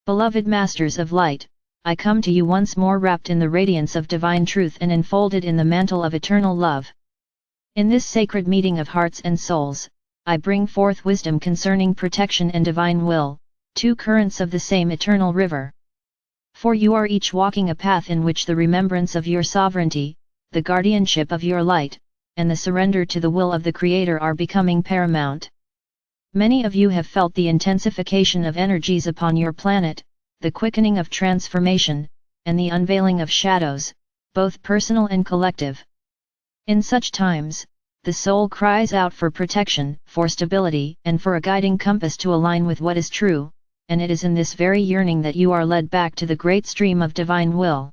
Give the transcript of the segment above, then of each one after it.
Beloved Masters of Light, I come to you once more wrapped in the radiance of divine truth and enfolded in the mantle of eternal love. In this sacred meeting of hearts and souls, I bring forth wisdom concerning protection and divine will, two currents of the same eternal river. For you are each walking a path in which the remembrance of your sovereignty, the guardianship of your light, and the surrender to the will of the Creator are becoming paramount. Many of you have felt the intensification of energies upon your planet, the quickening of transformation, and the unveiling of shadows, both personal and collective. In such times, the soul cries out for protection, for stability, and for a guiding compass to align with what is true, and it is in this very yearning that you are led back to the great stream of divine will.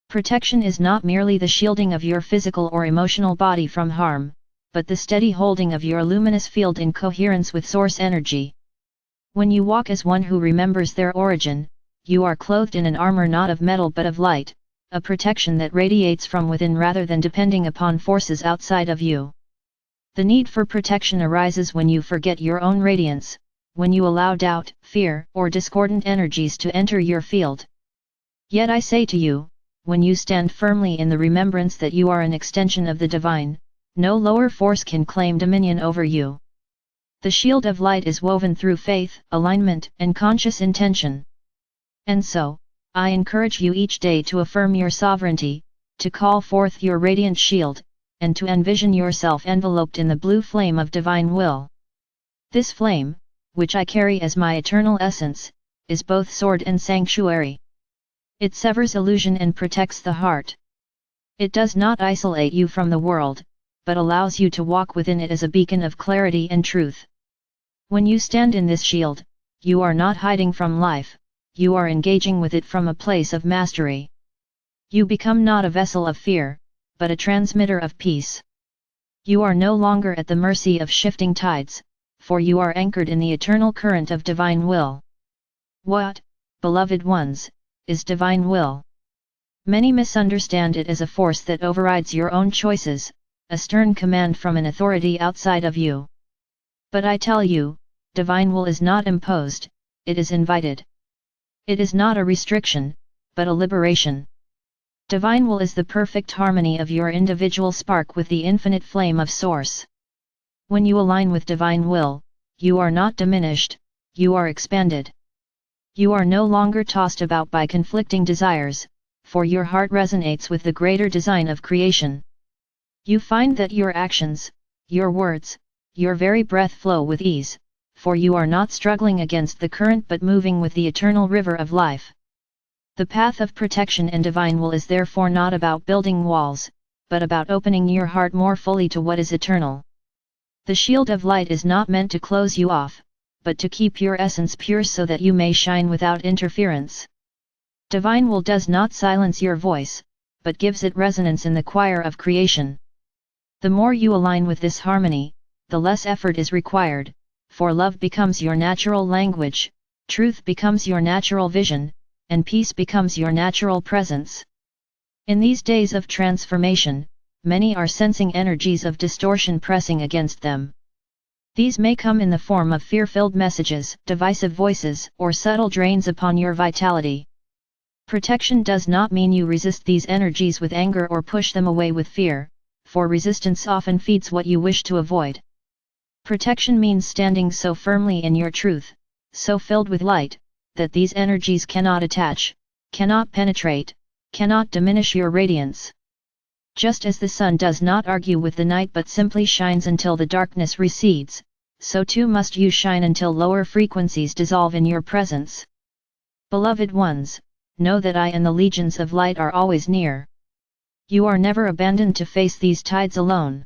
Protection is not merely the shielding of your physical or emotional body from harm, but the steady holding of your luminous field in coherence with source energy. When you walk as one who remembers their origin, you are clothed in an armor not of metal but of light, a protection that radiates from within rather than depending upon forces outside of you. The need for protection arises when you forget your own radiance, when you allow doubt, fear, or discordant energies to enter your field. Yet I say to you, when you stand firmly in the remembrance that you are an extension of the divine, no lower force can claim dominion over you. The shield of light is woven through faith, alignment, and conscious intention. And so, I encourage you each day to affirm your sovereignty, to call forth your radiant shield, and to envision yourself enveloped in the blue flame of divine will. This flame, which I carry as my eternal essence, is both sword and sanctuary. It severs illusion and protects the heart. It does not isolate you from the world, but allows you to walk within it as a beacon of clarity and truth. When you stand in this shield, you are not hiding from life, you are engaging with it from a place of mastery. You become not a vessel of fear, but a transmitter of peace. You are no longer at the mercy of shifting tides, for you are anchored in the eternal current of divine will. What, beloved ones, is divine will? Many misunderstand it as a force that overrides your own choices, a stern command from an authority outside of you. But I tell you, divine will is not imposed, it is invited. It is not a restriction, but a liberation. Divine will is the perfect harmony of your individual spark with the infinite flame of Source. When you align with divine will, you are not diminished, you are expanded. You are no longer tossed about by conflicting desires, for your heart resonates with the greater design of creation. You find that your actions, your words, your very breath flow with ease, for you are not struggling against the current but moving with the eternal river of life. The path of protection and divine will is therefore not about building walls, but about opening your heart more fully to what is eternal. The shield of light is not meant to close you off, but to keep your essence pure so that you may shine without interference. Divine will does not silence your voice, but gives it resonance in the choir of creation. The more you align with this harmony, the less effort is required, for love becomes your natural language, truth becomes your natural vision, and peace becomes your natural presence. In these days of transformation, many are sensing energies of distortion pressing against them. These may come in the form of fear-filled messages, divisive voices, or subtle drains upon your vitality. Protection does not mean you resist these energies with anger or push them away with fear, for resistance often feeds what you wish to avoid. Protection means standing so firmly in your truth, so filled with light, that these energies cannot attach, cannot penetrate, cannot diminish your radiance. Just as the sun does not argue with the night but simply shines until the darkness recedes, so too must you shine until lower frequencies dissolve in your presence. Beloved ones, know that I and the legions of light are always near. You are never abandoned to face these tides alone.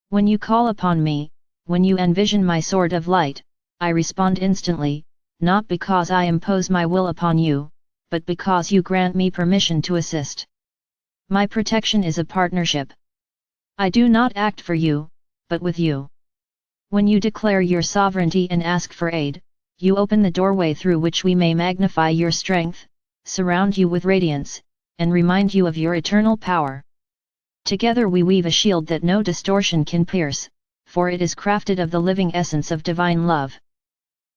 When you call upon me, when you envision my sword of light, I respond instantly, not because I impose my will upon you, but because you grant me permission to assist. My protection is a partnership. I do not act for you, but with you. When you declare your sovereignty and ask for aid, you open the doorway through which we may magnify your strength, surround you with radiance, and remind you of your eternal power. Together we weave a shield that no distortion can pierce, for it is crafted of the living essence of divine love.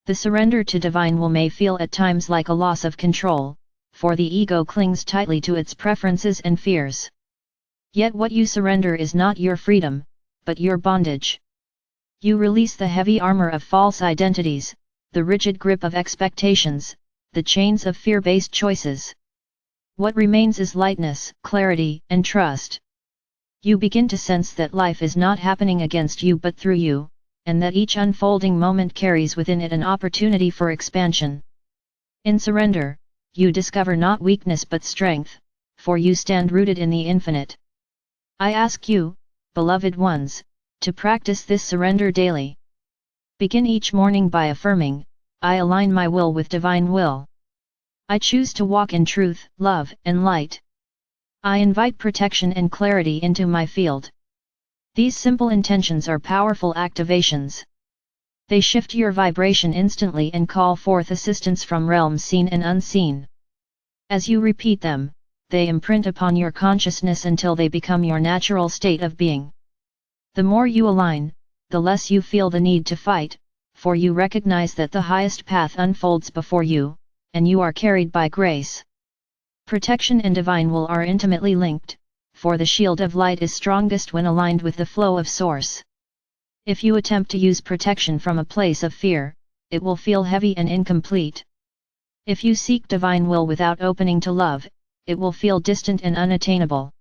The surrender to divine will may feel at times like a loss of control, for the ego clings tightly to its preferences and fears. Yet what you surrender is not your freedom, but your bondage. You release the heavy armor of false identities, the rigid grip of expectations, the chains of fear-based choices. What remains is lightness, clarity, and trust. You begin to sense that life is not happening against you but through you, and that each unfolding moment carries within it an opportunity for expansion. In surrender, you discover not weakness but strength, for you stand rooted in the infinite. I ask you, beloved ones, to practice this surrender daily. Begin each morning by affirming, I align my will with divine will. I choose to walk in truth, love, and light. I invite protection and clarity into my field. These simple intentions are powerful activations. They shift your vibration instantly and call forth assistance from realms seen and unseen. As you repeat them, they imprint upon your consciousness until they become your natural state of being. The more you align, the less you feel the need to fight, for you recognize that the highest path unfolds before you, and you are carried by grace. Protection and divine will are intimately linked, for the shield of light is strongest when aligned with the flow of source. If you attempt to use protection from a place of fear, it will feel heavy and incomplete. If you seek divine will without opening to love, it will feel distant and unattainable.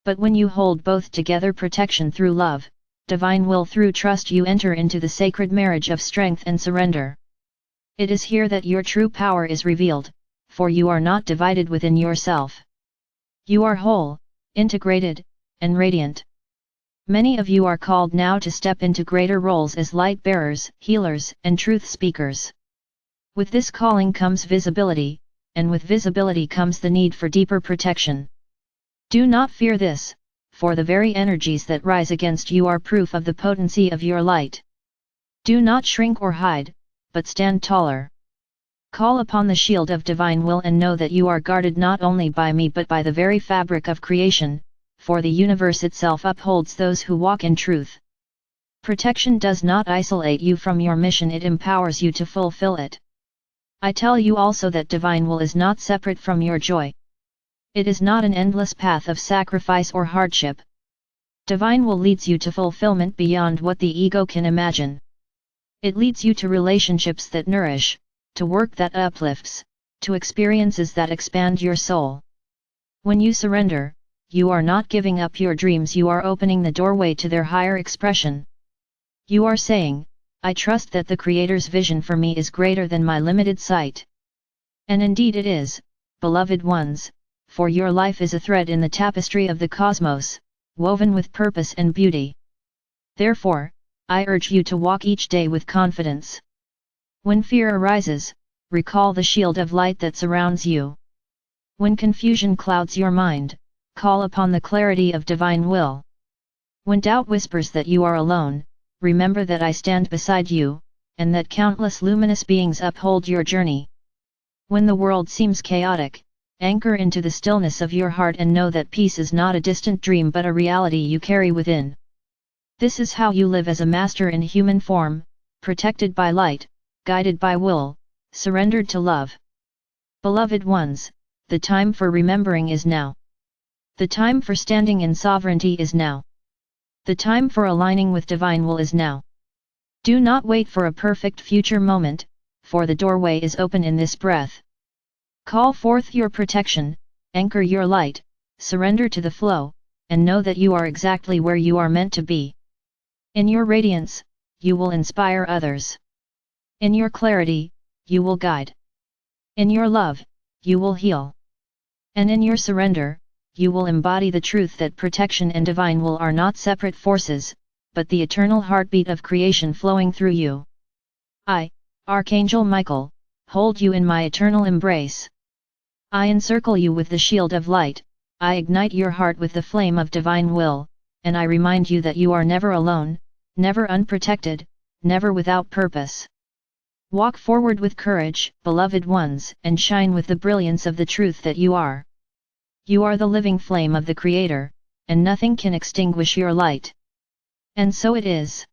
But when you hold both together, protection through love, divine will through trust, you enter into the sacred marriage of strength and surrender. It is here that your true power is revealed, for you are not divided within yourself. You are whole, integrated, and radiant. Many of you are called now to step into greater roles as light bearers, healers, and truth speakers. With this calling comes visibility, and with visibility comes the need for deeper protection. Do not fear this, for the very energies that rise against you are proof of the potency of your light. Do not shrink or hide, but stand taller. Call upon the shield of divine will and know that you are guarded not only by me but by the very fabric of creation, for the universe itself upholds those who walk in truth. Protection does not isolate you from your mission, it empowers you to fulfill it. I tell you also that divine will is not separate from your joy. It is not an endless path of sacrifice or hardship. Divine will leads you to fulfillment beyond what the ego can imagine. It leads you to relationships that nourish, to work that uplifts, to experiences that expand your soul. When you surrender, you are not giving up your dreams, you are opening the doorway to their higher expression. You are saying, I trust that the Creator's vision for me is greater than my limited sight. And indeed it is, beloved ones, for your life is a thread in the tapestry of the cosmos, woven with purpose and beauty. Therefore, I urge you to walk each day with confidence. When fear arises, recall the shield of light that surrounds you. When confusion clouds your mind, call upon the clarity of divine will. When doubt whispers that you are alone, remember that I stand beside you, and that countless luminous beings uphold your journey. When the world seems chaotic, anchor into the stillness of your heart and know that peace is not a distant dream but a reality you carry within. This is how you live as a master in human form, protected by light, guided by will, surrendered to love. Beloved ones, the time for remembering is now. The time for standing in sovereignty is now. The time for aligning with divine will is now. Do not wait for a perfect future moment, for the doorway is open in this breath. Call forth your protection, anchor your light, surrender to the flow, and know that you are exactly where you are meant to be. In your radiance, you will inspire others. In your clarity, you will guide. In your love, you will heal. And in your surrender, you will embody the truth that protection and divine will are not separate forces, but the eternal heartbeat of creation flowing through you. I, Archangel Michael, hold you in my eternal embrace. I encircle you with the shield of light, I ignite your heart with the flame of divine will, and I remind you that you are never alone, never unprotected, never without purpose. Walk forward with courage, beloved ones, and shine with the brilliance of the truth that you are. You are the living flame of the Creator, and nothing can extinguish your light. And so it is.